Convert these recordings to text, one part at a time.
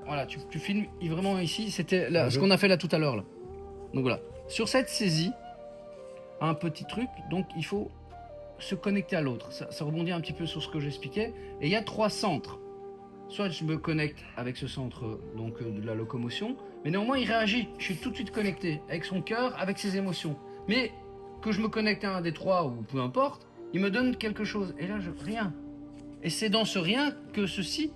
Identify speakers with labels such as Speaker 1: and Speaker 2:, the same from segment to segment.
Speaker 1: Voilà, tu filmes vraiment ici. C'était ce qu'on a fait là tout à l'heure. Donc voilà. Sur cette saisie, un petit truc. Donc il faut se connecter à l'autre. Ça rebondit un petit peu sur ce que j'expliquais. Et il y a 3 centres. Soit je me connecte avec ce centre donc de la locomotion, mais néanmoins il réagit. Je suis tout de suite connecté avec son cœur, avec ses émotions. Mais que je me connecte à un des 3 ou peu importe, il me donne quelque chose. Et là, rien. Et c'est dans ce rien que ceci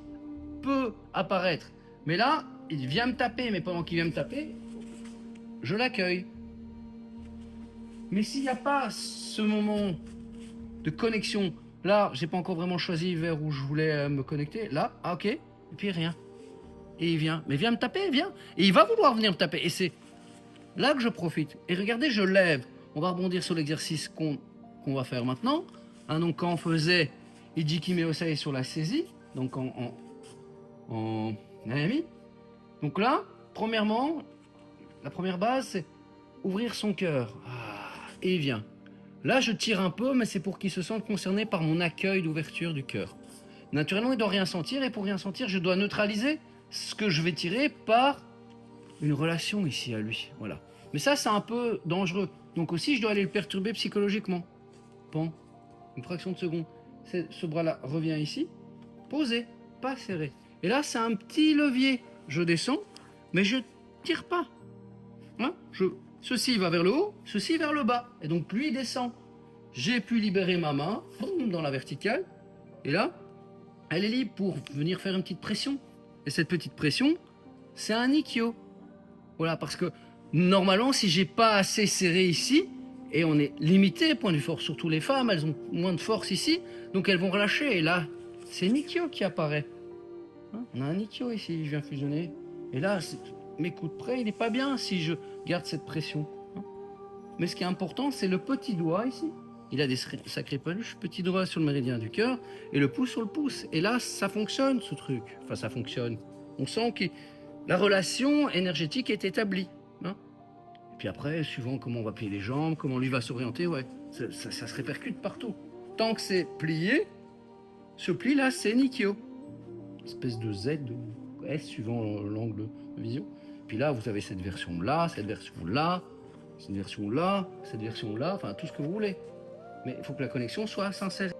Speaker 1: peut apparaître. Mais là, il vient me taper, mais pendant qu'il vient me taper, je l'accueille. Mais s'il n'y a pas ce moment de connexion, là, j'ai pas encore vraiment choisi vers où je voulais me connecter. Là, ah, ok, et puis rien. Et il vient, mais viens me taper, viens. Et il va vouloir venir me taper. Et c'est là que je profite. Et regardez, je lève. On va rebondir sur l'exercice qu'on va faire maintenant. Hein, donc quand on faisait Ijiki Meosai sur la saisie, donc en Nayami. Donc là, premièrement, la première base, c'est ouvrir son cœur. Ah, et il vient. Là, je tire un peu, mais c'est pour qu'il se sente concerné par mon accueil d'ouverture du cœur. Naturellement, il ne doit rien sentir, et pour rien sentir, je dois neutraliser ce que je vais tirer par une relation ici à lui. Voilà. Mais ça, c'est un peu dangereux. Donc aussi, je dois aller le perturber psychologiquement. Bon, une fraction de seconde. Ce bras-là revient ici, posé, pas serré. Et là, c'est un petit levier. Je descends, mais je tire pas. Hein, ceci va vers le haut, ceci vers le bas. Et donc, lui, il descend. J'ai pu libérer ma main, boum, dans la verticale. Et là, elle est libre pour venir faire une petite pression. Et cette petite pression, c'est un Ikkyo. Voilà, parce que normalement, si j'ai pas assez serré ici, et on est limité, point de vue force, surtout les femmes, elles ont moins de force ici, donc elles vont relâcher. Et là, c'est Ikkyo qui apparaît. Hein, on a un Ikkyo ici, je viens fusionner. Et là, mes coups de près, il n'est pas bien si je garde cette pression. Hein. Mais ce qui est important, c'est le petit doigt ici. Il a des sacrés paluches, petit doigt sur le méridien du cœur, et le pouce sur le pouce. Et là, ça fonctionne, ce truc. Enfin, ça fonctionne. On sent que la relation énergétique est établie. Hein. Et puis après, suivant comment on va plier les jambes, comment lui va s'orienter, ouais, ça se répercute partout. Tant que c'est plié, ce pli-là, c'est Ikkyo. Espèce de Z, de S, suivant l'angle de vision. Puis là, vous avez cette version-là, cette version-là, cette version-là, cette version-là, enfin tout ce que vous voulez. Mais il faut que la connexion soit sincère.